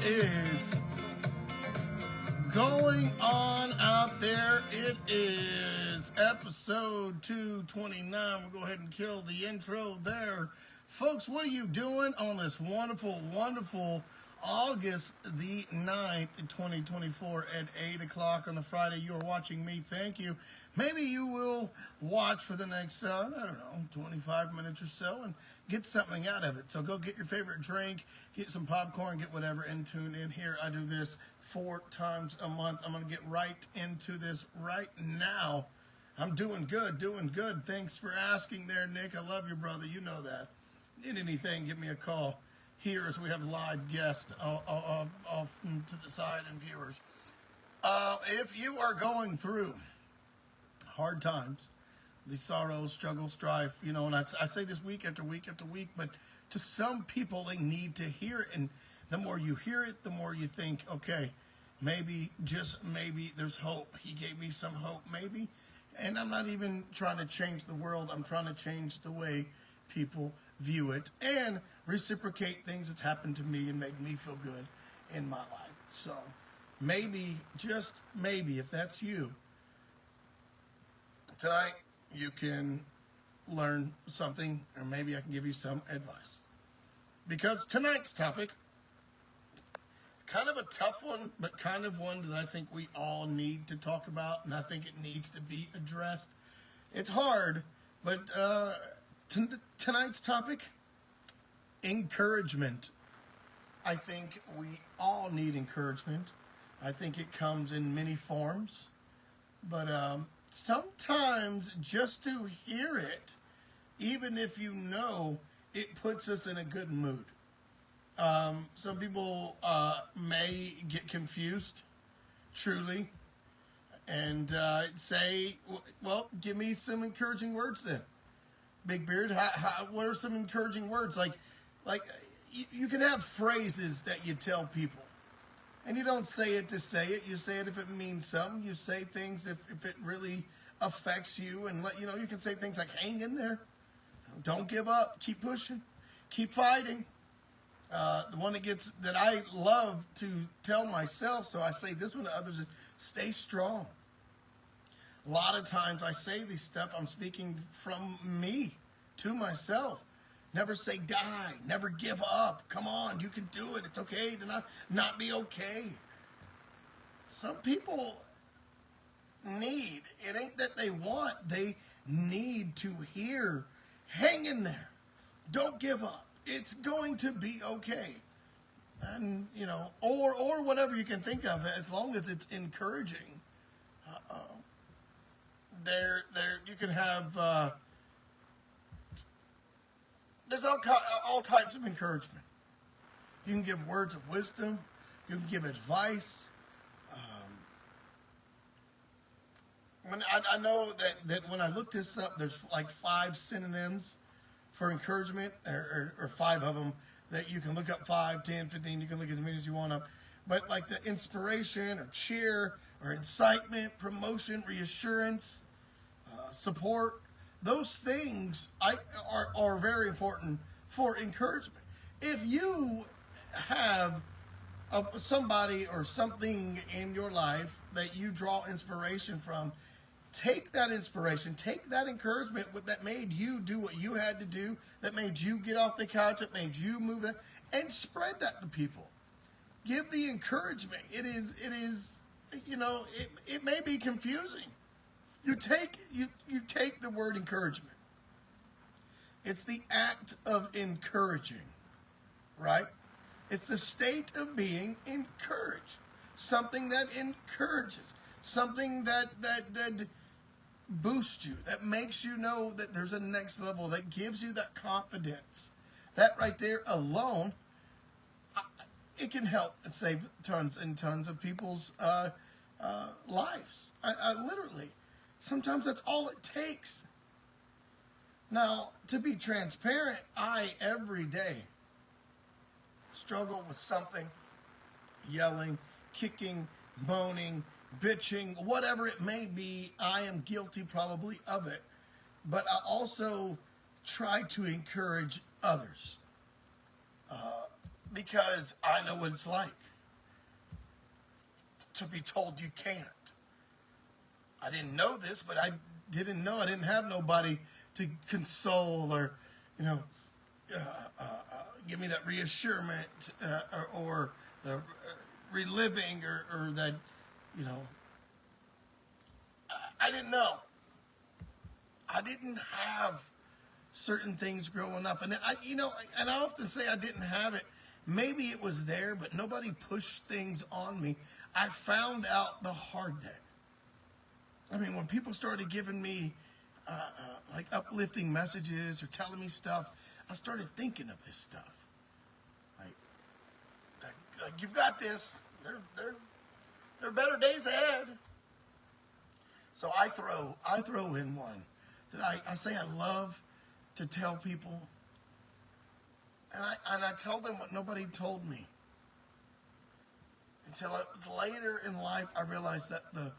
is going on out there? It is episode 229. We'll go ahead and kill the intro there. Folks, what are you doing on this wonderful, wonderful August the 9th, 2024 at 8 o'clock on the Friday? You are watching me. Thank you. Maybe you will watch for the next, 25 minutes or so and get something out of it. So go get your favorite drink, get some popcorn, get whatever, and tune in here. I do this 4 times a month. I'm going to get right into this right now. I'm doing good. Thanks for asking there, Nick. I love you, brother. You know that. Need anything, give me a call here as we have live guests off to the side and viewers. If you are going through hard times, these sorrows, struggles, strife, and I say this week after week after week, but to some people, they need to hear it. And the more you hear it, the more you think, okay, maybe, just maybe, there's hope. He gave me some hope, maybe. And I'm not even trying to change the world. I'm trying to change the way people view it and reciprocate things that's happened to me and make me feel good in my life. So maybe, just maybe, if that's you, tonight you can learn something, or maybe I can give you some advice. Because tonight's topic is kind of a tough one, but kind of one that I think we all need to talk about, and I think it needs to be addressed. It's hard, but tonight's topic, encouragement. I think we all need encouragement. I think it comes in many forms, but sometimes just to hear it, even if you know, it puts us in a good mood. Some people may get confused, truly, and say, well, give me some encouraging words then. Big Beard, what are some encouraging words? Like you can have phrases that you tell people. And you don't say it to say it. You say it if it means something. You say things if it really affects you. And you can say things like, hang in there. Don't give up. Keep pushing. Keep fighting. The one that I love to tell myself, so I say this one to others, is stay strong. A lot of times I say this stuff, I'm speaking from me to myself. Never say die. Never give up. Come on, you can do it. It's okay to not be okay. Some people need, it ain't that they want, they need to hear, hang in there. Don't give up. It's going to be okay. And, or whatever you can think of, as long as it's encouraging. You can have, there's all types of encouragement. You can give words of wisdom. You can give advice. I know that when I looked this up, there's like 5 synonyms for encouragement, or 5 of them that you can look up, 5, 10, 15, you can look as many as you want up. But like the inspiration or cheer or incitement, promotion, reassurance, support, those things are very important for encouragement. If you have somebody or something in your life that you draw inspiration from, take that inspiration, take that encouragement that made you do what you had to do, that made you get off the couch, that made you move it, and spread that to people. Give the encouragement. It is, it may be confusing. You take the word encouragement. It's the act of encouraging, right? It's the state of being encouraged. Something that encourages. Something that boosts you, that makes you know that there's a next level, that gives you that confidence. That right there alone, it can help and save tons and tons of people's lives. I literally, sometimes that's all it takes. Now, to be transparent, I every day struggle with something, yelling, kicking, moaning, bitching, whatever it may be. I am guilty probably of it. But I also try to encourage others because I know what it's like. to be told you can't. I didn't know this, but I didn't know I didn't have nobody to console or, give me that reassurance or the reliving or that, I didn't know. I didn't have certain things growing up. And and I often say I didn't have it. Maybe it was there, but nobody pushed things on me. I found out the hard way. I mean, when people started giving me like uplifting messages or telling me stuff, I started thinking of this stuff. Like you've got this. There are better days ahead. So I throw in one that I say I love to tell people, and I tell them what nobody told me. Until it was later in life, I realized that the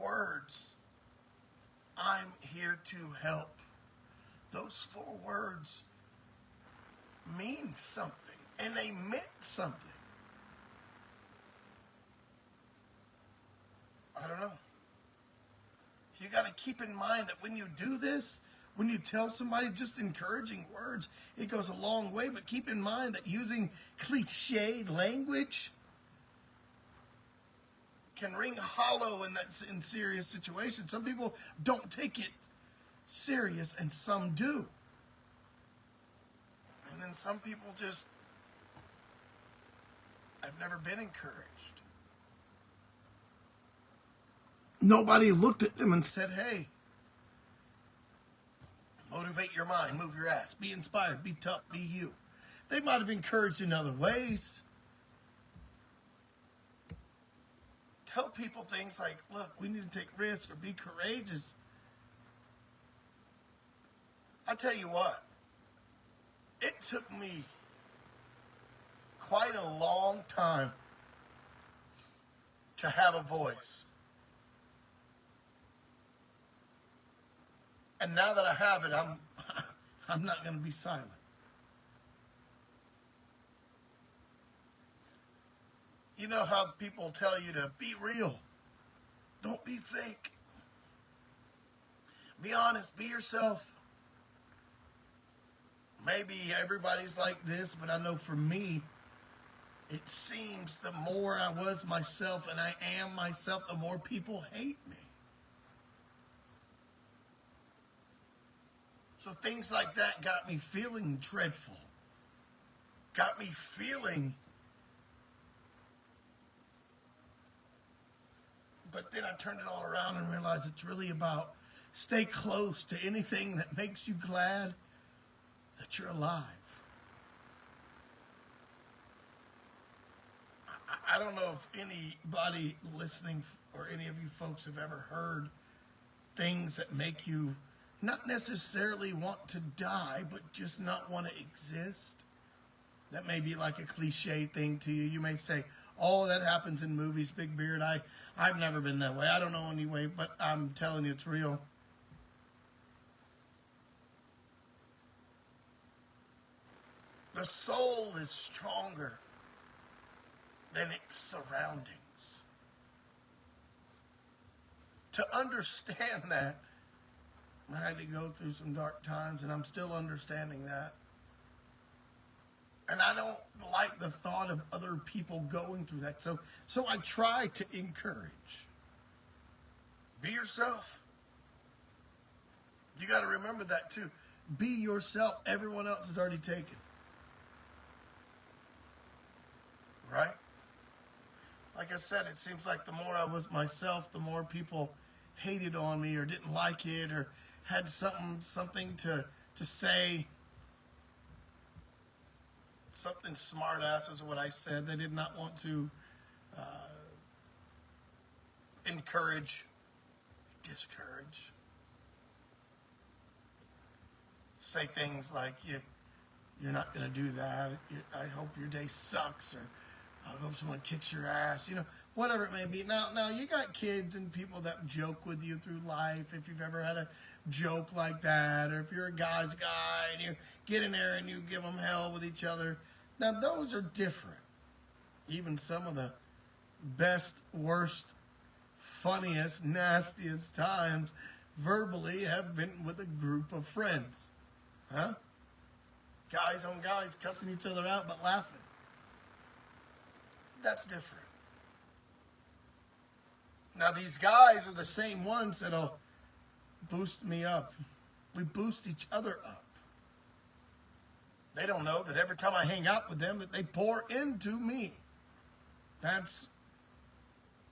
words, "I'm here to help," those 4 words mean something, and they meant something. I don't know. You got to keep in mind that when you do this, when you tell somebody just encouraging words, it goes a long way. But keep in mind that using cliched language can ring hollow in serious situations. Some people don't take it serious, and some do. And then some people just have never been encouraged. Nobody looked at them and said, "Hey, motivate your mind, move your ass, be inspired, be tough, be you." They might have encouraged in other ways. Tell people things like, "Look, we need to take risks or be courageous." I tell you what, it took me quite a long time to have a voice. And now that I have it, I'm not going to be silent. You know how people tell you to be real. Don't be fake. Be honest. Be yourself. Maybe everybody's like this, but I know for me, it seems the more I was myself and I am myself, the more people hate me. So things like that got me feeling dreadful. Got me feeling. But then I turned it all around and realized it's really about stay close to anything that makes you glad that you're alive. I don't know if anybody listening or any of you folks have ever heard things that make you not necessarily want to die, but just not want to exist. That may be like a cliche thing to you. You may say, "Oh, that happens in movies, Big Beard. I've never been that way. I don't know anyway," but I'm telling you it's real. The soul is stronger than its surroundings. To understand that, I had to go through some dark times, and I'm still understanding that. And I don't like the thought of other people going through that. So I try to encourage. Be yourself. You got to remember that too. Be yourself. Everyone else is already taken. Right? Like I said, it seems like the more I was myself, the more people hated on me or didn't like it or had something to say. Something smart ass is what I said. They did not want to encourage, discourage. Say things like, you're not going to do that. I hope your day sucks, or I hope someone kicks your ass. Whatever it may be. Now you got kids and people that joke with you through life. If you've ever had a joke like that, or if you're a guy's guy and you get in there and you give them hell with each other. Now those are different. even some of the best, worst, funniest, nastiest times verbally have been with a group of friends. Huh? Guys on guys cussing each other out but laughing. That's different. Now these guys are the same ones that'll boost me up. We boost each other up. They don't know that every time I hang out with them that they pour into me. That's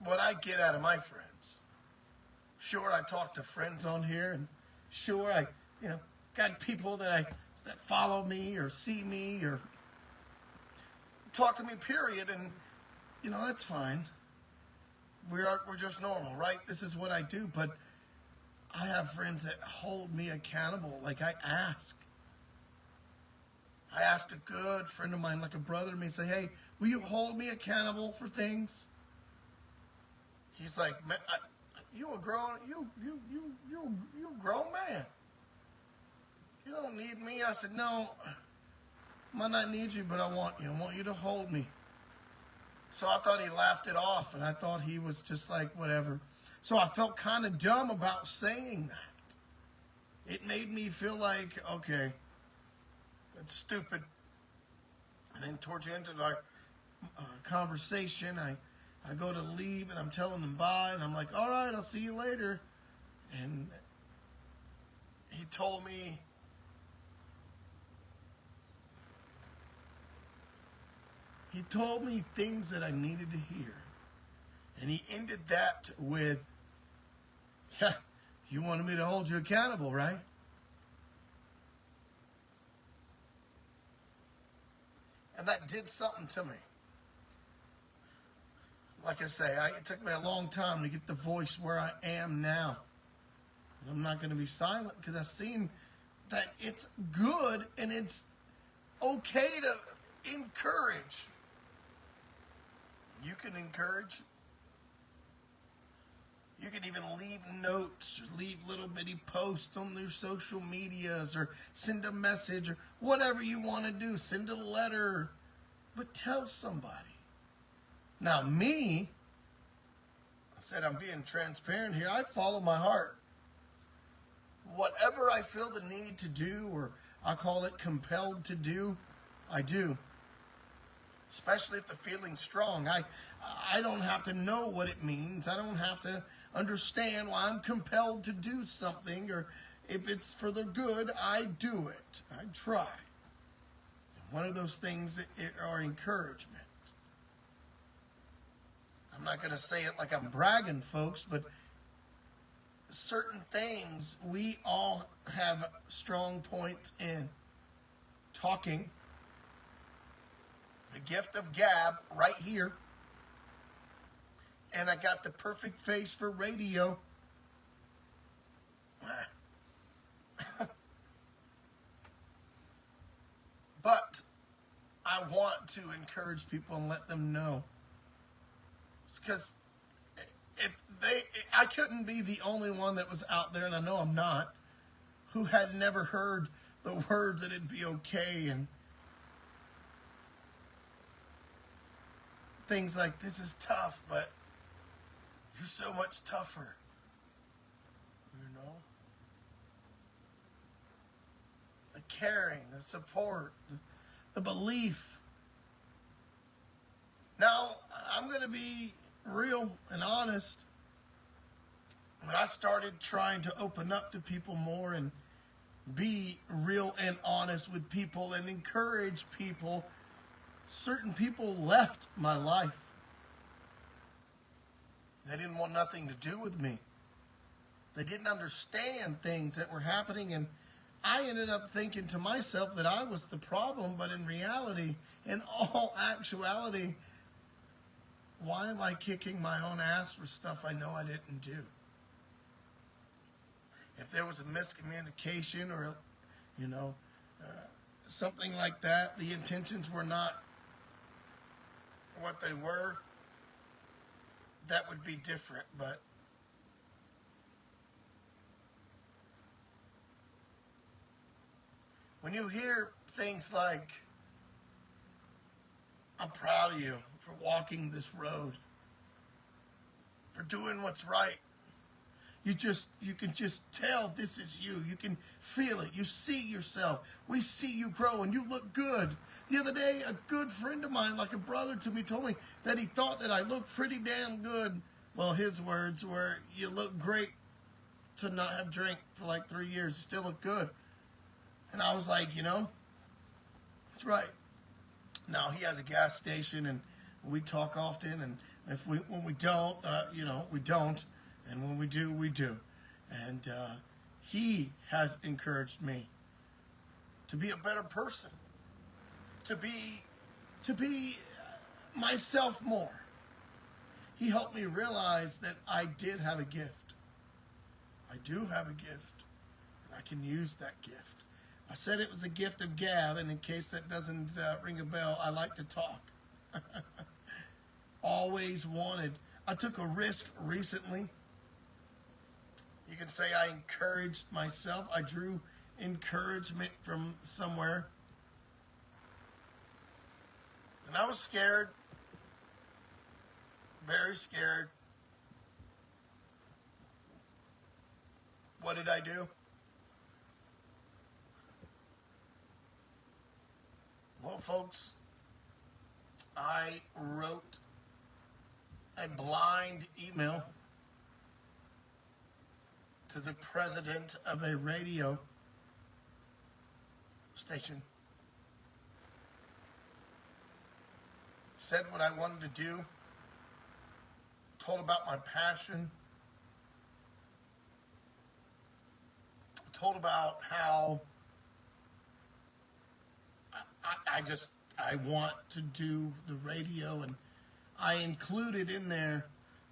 what I get out of my friends. Sure, I talk to friends on here, and sure, I got people that follow me or see me or talk to me, period, and that's fine. We're just normal, right? This is what I do, but I have friends that hold me accountable. Like I ask a good friend of mine, like a brother to me, say, "Hey, will you hold me accountable for things?" He's like, "Man, you a grown man. You don't need me." I said, "No, I might not need you, but I want you. I want you to hold me." So I thought he laughed it off, and I thought he was just like, whatever. So I felt kind of dumb about saying that. It made me feel like, okay, that's stupid. And then towards the end of our conversation, I go to leave, and I'm telling him bye, and I'm like, all right, I'll see you later. And he told me, things that I needed to hear. And he ended that with, "Yeah, you wanted me to hold you accountable, right?" And that did something to me. Like I say, it took me a long time to get the voice where I am now. And I'm not going to be silent because I've seen that it's good and it's okay to encourage. You can encourage. You can even leave notes, or leave little bitty posts on their social medias, or send a message, or whatever you want to do. Send a letter, but tell somebody. Now me, I said I'm being transparent here. I follow my heart. Whatever I feel the need to do, or I call it compelled to do, I do. Especially if the feeling's strong. I don't have to know what it means. I don't have to understand why I'm compelled to do something, or if it's for the good, I do it. I try. One of those things that are encouragement. I'm not going to say it like I'm bragging, folks, but certain things we all have strong points in. Talking. The gift of gab right here. And I got the perfect face for radio. But I want to encourage people and let them know. Because I couldn't be the only one that was out there, and I know I'm not, who had never heard the words that it'd be okay and things like, this is tough, but you're so much tougher. You know? The caring, the support, the belief. Now, I'm going to be real and honest. When I started trying to open up to people more and be real and honest with people and encourage people, certain people left my life. They didn't want nothing to do with me. They didn't understand things that were happening, and I ended up thinking to myself that I was the problem, but in reality, in all actuality, why am I kicking my own ass for stuff I know I didn't do? If there was a miscommunication or, something like that, the intentions were not what they were, that would be different. But when you hear things like, I'm proud of you for walking this road, for doing what's right. You can just tell this is you. You can feel it. You see yourself. We see you grow and you look good. The other day, a good friend of mine, like a brother to me, told me that he thought that I looked pretty damn good. Well, his words were, you look great to not have drank for like 3 years. You still look good. And I was like, that's right. Now, he has a gas station and we talk often. And when we don't, we don't. And when we do, we do. And he has encouraged me to be a better person, to be myself more. He helped me realize that I did have a gift. I do have a gift, and I can use that gift. I said it was a gift of gab, and in case that doesn't ring a bell, I like to talk. Always wanted. I took a risk recently. You can say I encouraged myself. I drew encouragement from somewhere. And I was scared. Very scared. What did I do? Well, folks, I wrote a blind email to the president of a radio station. Said what I wanted to do. Told about my passion. Told about how I want to do the radio, and I included in there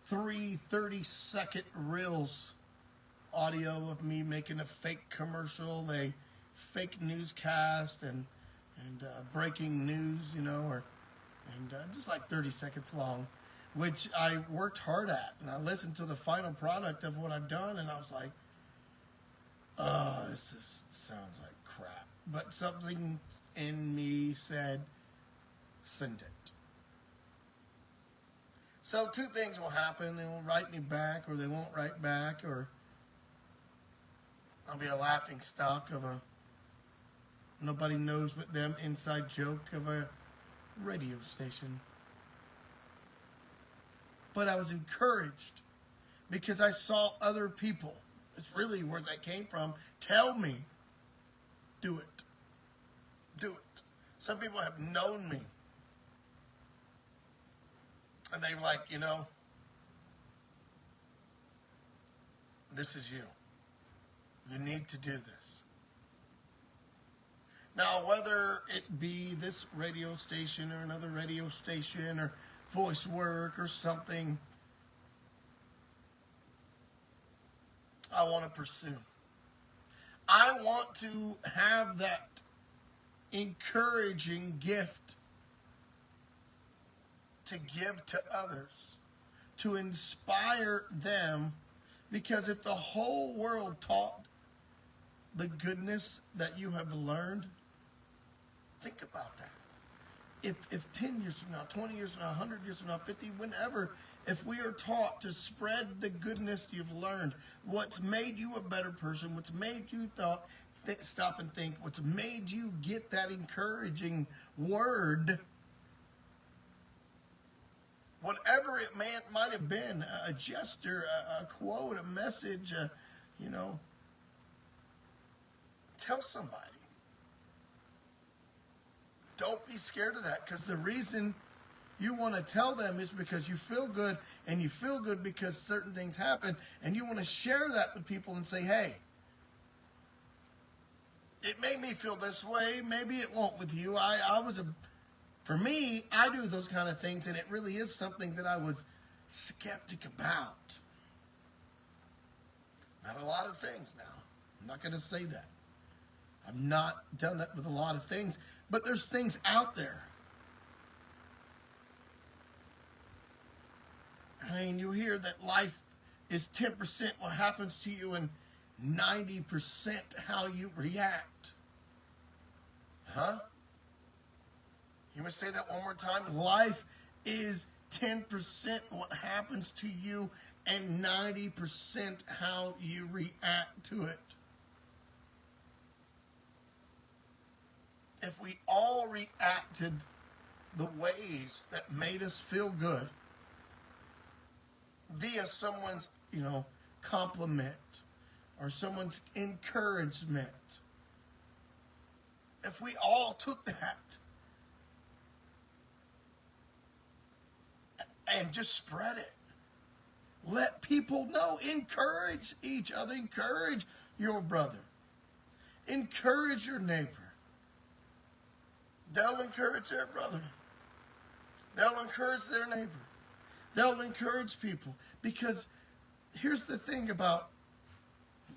3 30-second reels, audio of me making a fake commercial, a fake newscast, and breaking news, just like 30 seconds long, which I worked hard at. And I listened to the final product of what I've done, and I was like, oh, this sounds like crap. But something in me said, send it. So 2 things will happen. They will write me back, or they won't write back, or I'll be a laughing stock of a nobody knows but them inside joke of a radio station. But I was encouraged because I saw other people, it's really where that came from, tell me, do it. Do it. Some people have known me. And they were like, this is you. You need to do this. Now, whether it be this radio station or another radio station or voice work or something, I want to pursue. I want to have that encouraging gift to give to others, to inspire them, because if the whole world taught the goodness that you have learned, think about that. If 10 years from now, 20 years from now, 100 years from now, 50, whenever, if we are taught to spread the goodness you've learned, what's made you a better person, what's made you stop and think, what's made you get that encouraging word, whatever it might have been, a gesture, a quote, a message, tell somebody. Don't be scared of that, because the reason you want to tell them is because you feel good, and you feel good because certain things happen, and you want to share that with people and say, hey, it made me feel this way, maybe it won't with you. For me, I do those kind of things, and it really is something that I was skeptic about. Not a lot of things now. I'm not going to say that. I've not done that with a lot of things, but there's things out there. I mean, you hear that life is 10% what happens to you and 90% how you react. Huh? You must say that one more time. Life is 10% what happens to you and 90% how you react to it. If we all reacted the ways that made us feel good via someone's, compliment or someone's encouragement, if we all took that and just spread it, let people know, encourage each other, encourage your brother, encourage your neighbor. They'll encourage their brother. They'll encourage their neighbor. They'll encourage people. Because here's the thing about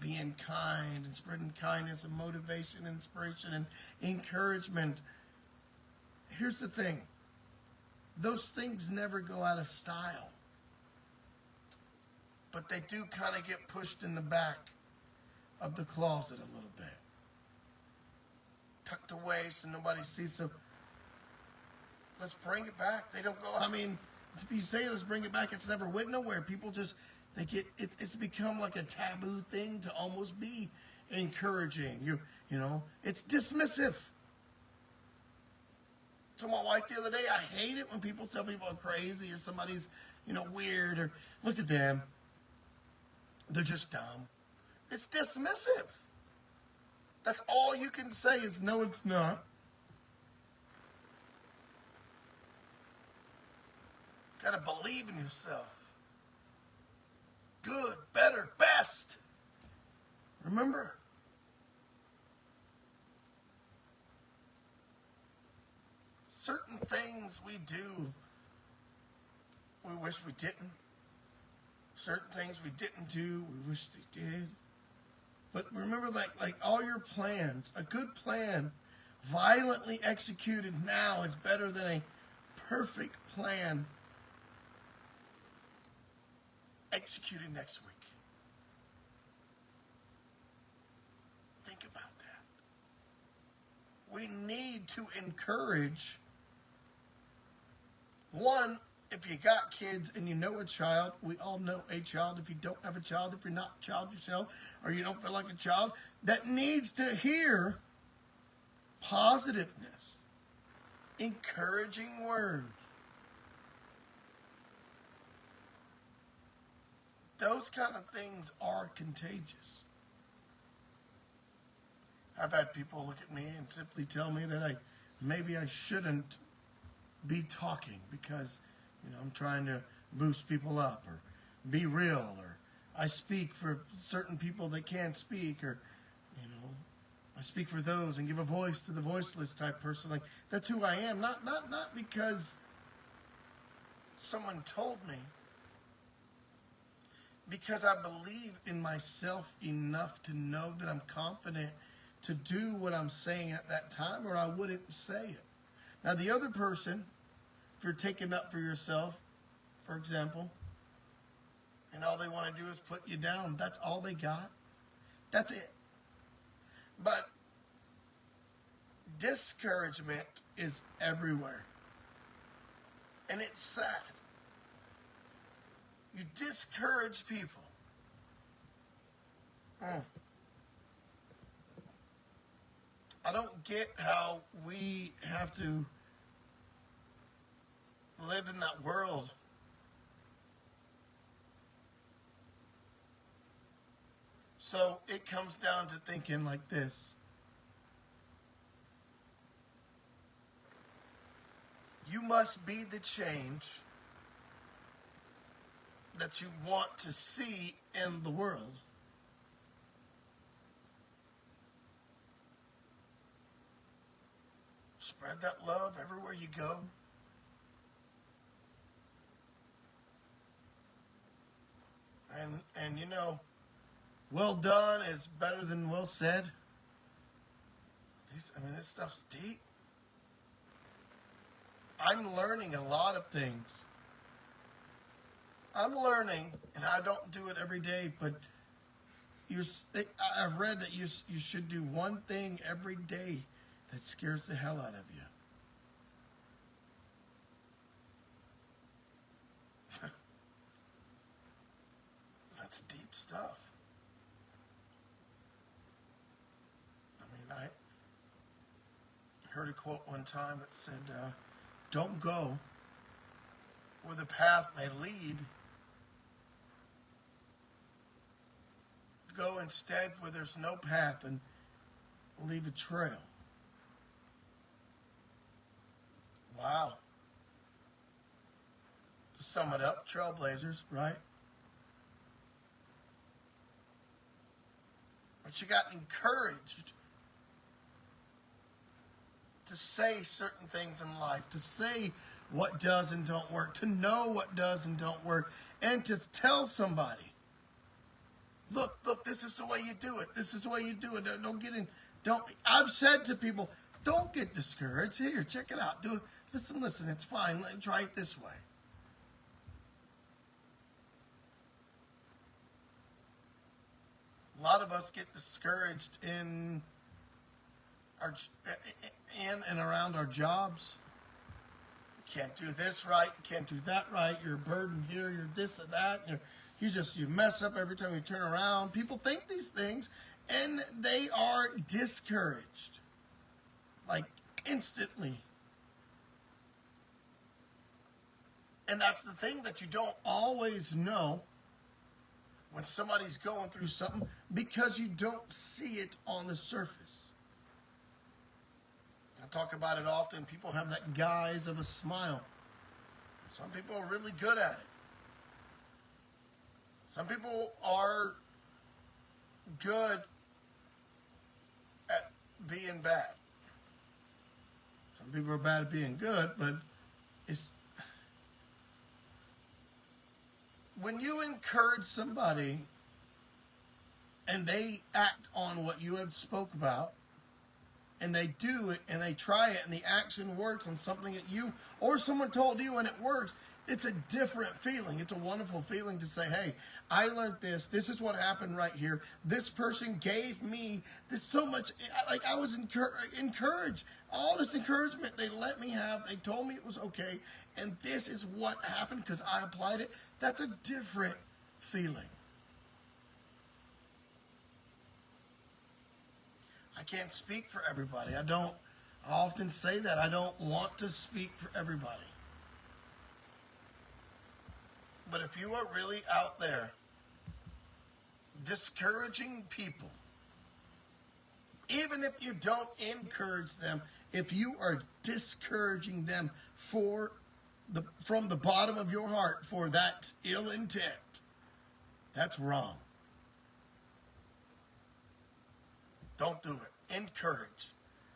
being kind and spreading kindness and motivation, inspiration, and encouragement. Here's the thing. Those things never go out of style. But they do kind of get pushed in the back of the closet a little bit. Tucked away so nobody sees. So let's bring it back. They don't go, if you say let's bring it back, it's never went nowhere. People just, it's become like a taboo thing to almost be encouraging. It's dismissive. I told my wife the other day, I hate it when people tell people are crazy or somebody's, weird, or look at them. They're just dumb. It's dismissive. That's all you can say is, no, it's not. Got to believe in yourself. Good, better, best. Remember? Certain things we do, we wish we didn't. Certain things we didn't do, we wish they did. But remember, like all your plans, a good plan, violently executed now is better than a perfect plan executed next week. Think about that. We need to encourage, one, if you got kids and you know a child, we all know a child. If you don't have a child, if you're not a child yourself, or you don't feel like a child, that needs to hear positiveness, encouraging words. Those kind of things are contagious. I've had people look at me and simply tell me that maybe I shouldn't be talking because I'm trying to boost people up or be real, or I speak for certain people that can't speak, or I speak for those and give a voice to the voiceless type person. Like, that's who I am. Not because someone told me, because I believe in myself enough to know that I'm confident to do what I'm saying at that time, or I wouldn't say it. Now, the other person, if you're taking up for yourself, for example, and all they want to do is put you down, that's all they got. That's it. But discouragement is everywhere. And it's sad. You discourage people. I don't get how we have to live in that world. So it comes down to thinking like this. You must be the change that you want to see in the world. Spread that love everywhere you go. And well done is better than well said. This stuff's deep. I'm learning a lot of things. I'm learning, and I don't do it every day, but I've read that you should do one thing every day that scares the hell out of you. That's deep stuff. I heard a quote one time that said, don't go where the path may lead. Go instead where there's no path and leave a trail. Wow. To sum it up, trailblazers, right? But you got encouraged to say certain things in life, to say what does and don't work, to know what does and don't work, and to tell somebody, look, this is the way you do it. This is the way you do it. I've said to people, don't get discouraged. Here, check it out. Do it. Listen, it's fine. Try it this way. A lot of us get discouraged in and around our jobs. You can't do this right. You can't do that right. You're a burden here. You're this and that. You mess up every time you turn around. People think these things, and they are discouraged, like instantly. And that's the thing that you don't always know when somebody's going through something, because you don't see it on the surface. I talk about it often. People have that guise of a smile. Some people are really good at it. Some people are good at being bad. Some people are bad at being good, but it's when you encourage somebody and they act on what you have spoke about, and they do it and they try it and the action works on something that you or someone told you and it works, it's a different feeling. It's a wonderful feeling to say, hey, I learned this. This is what happened right here. This person gave me this so much. Like, I was encouraged. All this encouragement they let me have. They told me it was okay. And this is what happened because I applied it. That's a different feeling. I can't speak for everybody. I often say that. I don't want to speak for everybody. But if you are really out there discouraging people, even if you don't encourage them, if you are discouraging them from the bottom of your heart for that ill intent, that's wrong. Don't do it. Encourage.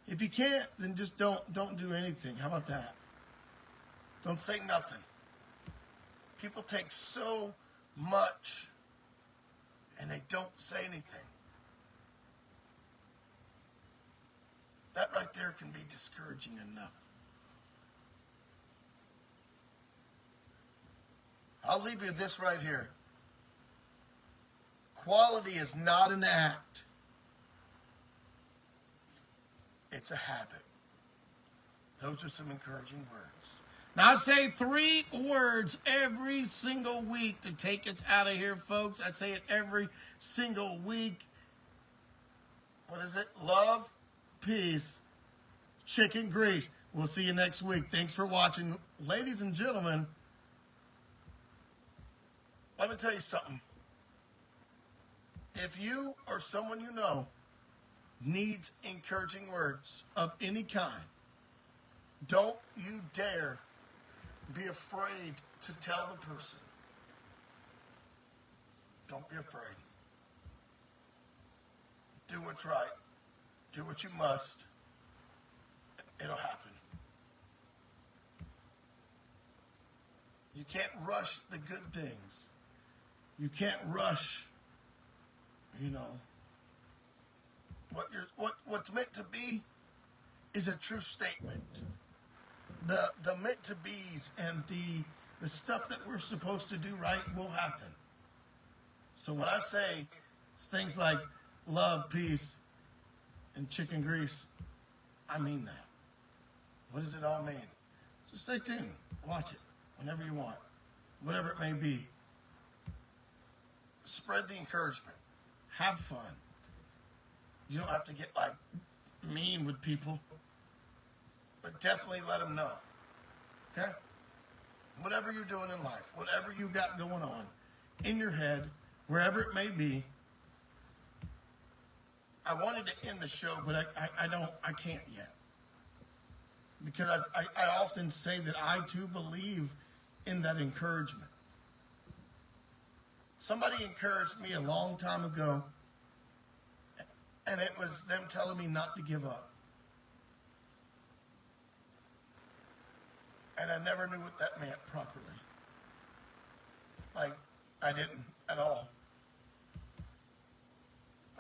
If you can't, then just don't do anything. How about that? Don't say nothing. People take so much and they don't say anything. That right there can be discouraging enough. I'll leave you this right here. Quality is not an act. It's a habit. Those are some encouraging words. Now, I say 3 words every single week to take us out of here, folks. I say it every single week. What is it? Love, peace, chicken grease. We'll see you next week. Thanks for watching. Ladies and gentlemen, let me tell you something. If you or someone you know needs encouraging words of any kind, don't you dare be afraid to tell the person. Don't be afraid. Do what's right. Do what you must. It'll happen. You can't rush the good things. You can't rush, what's meant to be is a true statement. The meant to be's and the stuff that we're supposed to do right will happen. So when I say things like love, peace, and chicken grease, I mean that. What does it all mean? So stay tuned. Watch it whenever you want. Whatever it may be. spread the encouragement. Have fun. You don't have to get like mean with people, but definitely let them know. Okay? Whatever you're doing in life, whatever you got going on in your head, wherever it may be. I wanted to end the show, but I can't yet. Because I often say that I too believe in that encouragement. Somebody encouraged me a long time ago, and it was them telling me not to give up. And I never knew what that meant properly. Like, I didn't at all.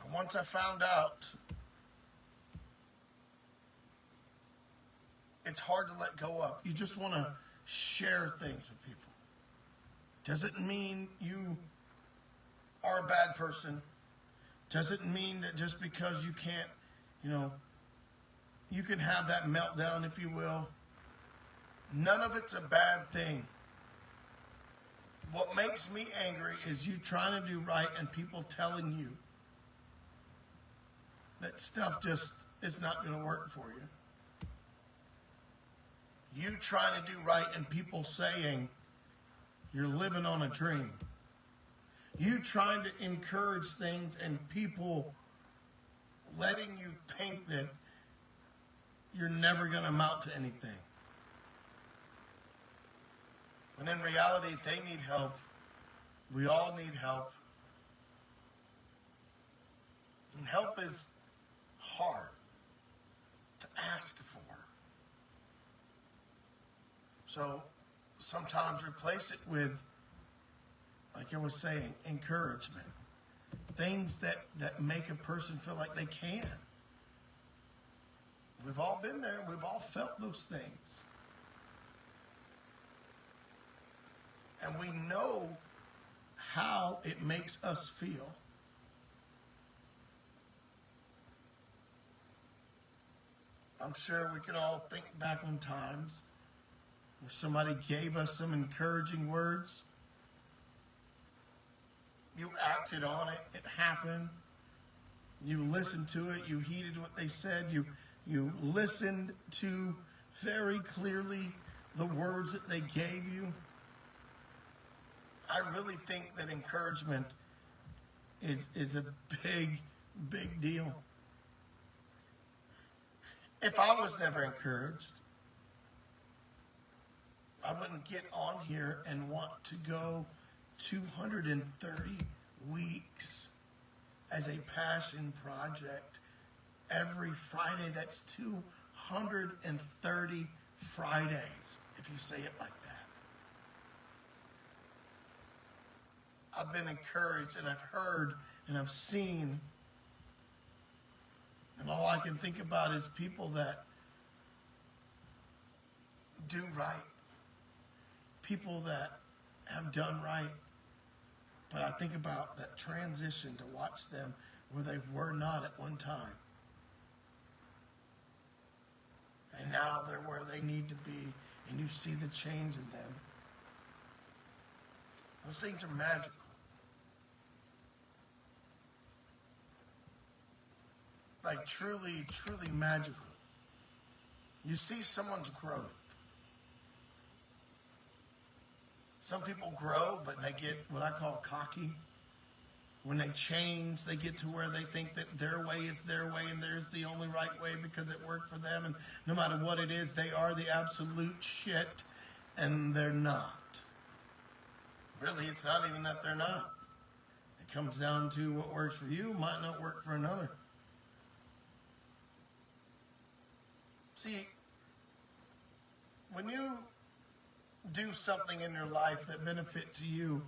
And once I found out, it's hard to let go of. You just want to share things with people. Doesn't mean you are a bad person. Doesn't mean that just because you can't, you can have that meltdown, if you will. None of it's a bad thing. What makes me angry is you trying to do right and people telling you that stuff just is not going to work for you. You trying to do right and people saying you're living on a dream. You trying to encourage things and people letting you think that you're never going to amount to anything. When in reality, they need help. We all need help. And help is hard to ask for. So sometimes replace it with, like I was saying, encouragement. Things that make a person feel like they can. We've all been there. We've all felt those things. And we know how it makes us feel. I'm sure we can all think back on times where somebody gave us some encouraging words. You acted on it. It happened. You listened to it. You heeded what they said. You listened to very clearly the words that they gave you. I really think that encouragement is a big, big deal. If I was never encouraged, I wouldn't get on here and want to go 230 weeks as a passion project every Friday. That's 230 Fridays, if you say it like that. I've been encouraged and I've heard and I've seen, and all I can think about is people that do right, people that have done right. But I think about that transition to watch them where they were not at one time. And now they're where they need to be, and you see the change in them. Those things are magical. Like truly, truly magical. You see someone's growth. Some people grow, but they get what I call cocky. When they change, they get to where they think that their way is their way and theirs the only right way because it worked for them. And no matter what it is, they are the absolute shit, and they're not. Really, it's not even that they're not. It comes down to what works for you might not work for another. See, when you do something in your life that benefits you,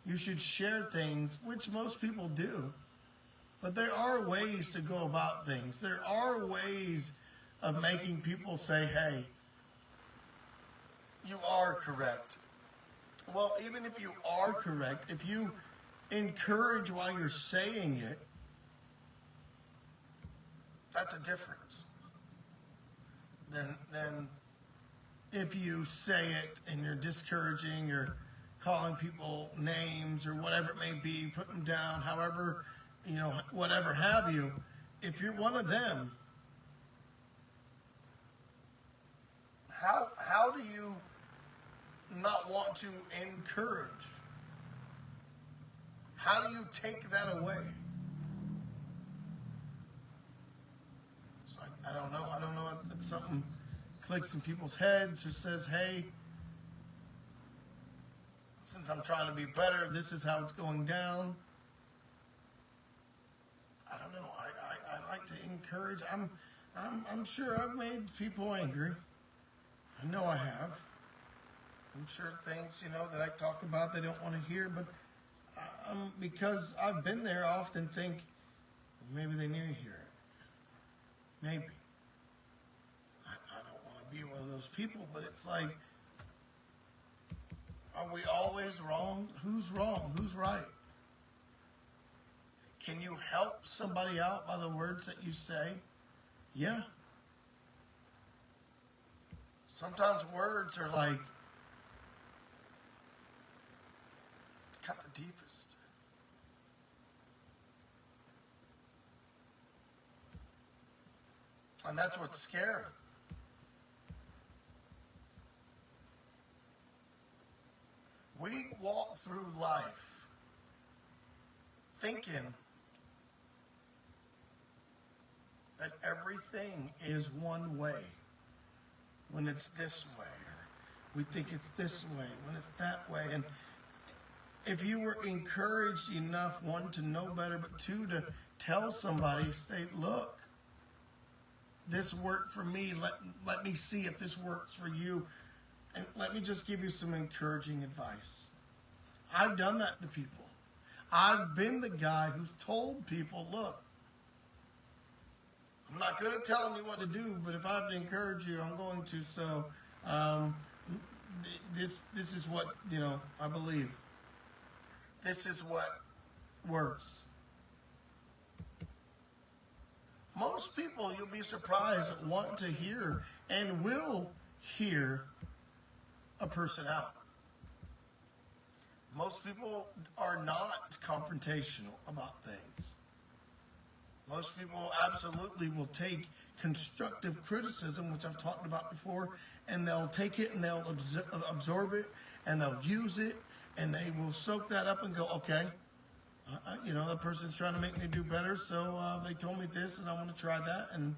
you should share things, which most people do. But there are ways to go about things. There are ways of making people say, hey, you are correct. Well, even if you are correct, if you encourage while you're saying it, that's a difference. Then if you say it and you're discouraging or calling people names or whatever it may be, putting them down, however, whatever have you. If you're one of them, how do you not want to encourage? How do you take that away? So I don't know. I don't know if something clicks in people's heads or says, hey, since I'm trying to be better, this is how it's going down. I don't know. I like to encourage. I'm sure I've made people angry. I know I have. I'm sure things, that I talk about they don't want to hear, but because I've been there, I often think maybe they need to hear it. Maybe. I don't want to be one of those people, but it's like, are we always wrong? Who's wrong? Who's right? Can you help somebody out by the words that you say? Yeah. Sometimes words are like, cut the deepest. And that's what's scary. We walk through life thinking that everything is one way when it's this way. We think it's this way when it's that way. And if you were encouraged enough, one, to know better, but two, to tell somebody, say, look, this worked for me. Let me see if this works for you. And let me just give you some encouraging advice. I've done that to people. I've been the guy who's told people, look, I'm not good at telling you what to do, but if I have to encourage you, I'm going to. So this is what, I believe. This is what works. Most people, you'll be surprised, want to hear and will hear a person out. Most people are not confrontational about things. Most people absolutely will take constructive criticism, which I've talked about before, and they'll take it and they'll absorb it and they'll use it and they will soak that up and go, okay, that person's trying to make me do better, so they told me this and I want to try that. And,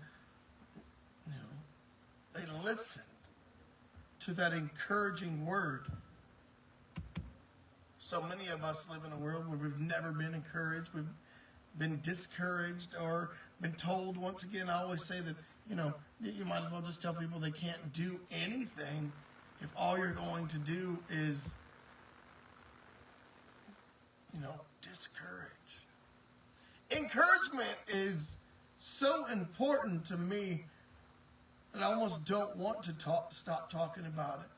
they listened to that encouraging word. So many of us live in a world where we've never been encouraged. We've been discouraged or been told, once again, I always say that, you might as well just tell people they can't do anything if all you're going to do is, discourage. Encouragement is so important to me that I almost don't want to stop talking about it.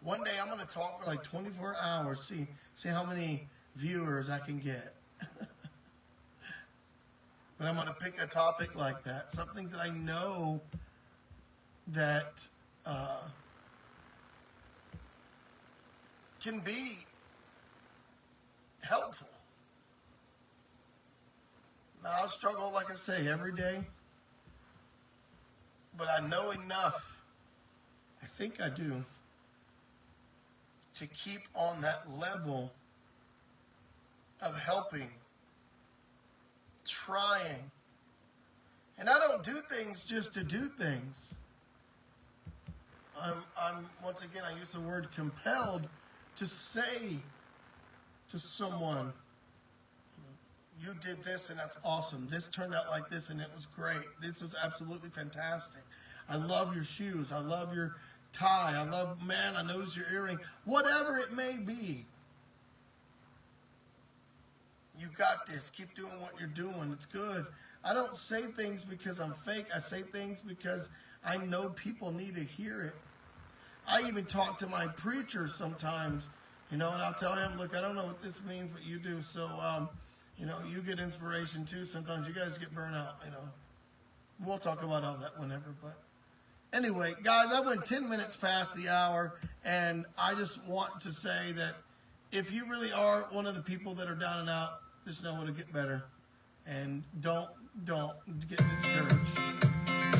One day I'm going to talk for like 24 hours, see how many viewers I can get. But I'm going to pick a topic like that, something that I know that can be helpful. Now, I struggle, like I say, every day, but I know enough, I think I do, to keep on that level of helping, trying. And I don't do things just to do things. I'm once again, I use the word compelled to say to someone, you did this and that's awesome. This turned out like this and it was great. This was absolutely fantastic. I love your shoes. I love your tie. I noticed your earring. Whatever it may be. You got this. Keep doing what you're doing. It's good. I don't say things because I'm fake. I say things because I know people need to hear it. I even talk to my preachers sometimes, and I'll tell him, look, I don't know what this means, but you do. So, you get inspiration too. Sometimes you guys get burnt out, We'll talk about all that whenever, but Anyway, guys, I went 10 minutes past the hour, and I just want to say that if you really are one of the people that are down and out, just know it'll get better. And don't get discouraged.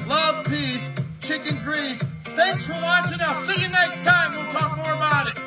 Love, peace, chicken grease. Thanks for watching. I'll see you next time. We'll talk more about it.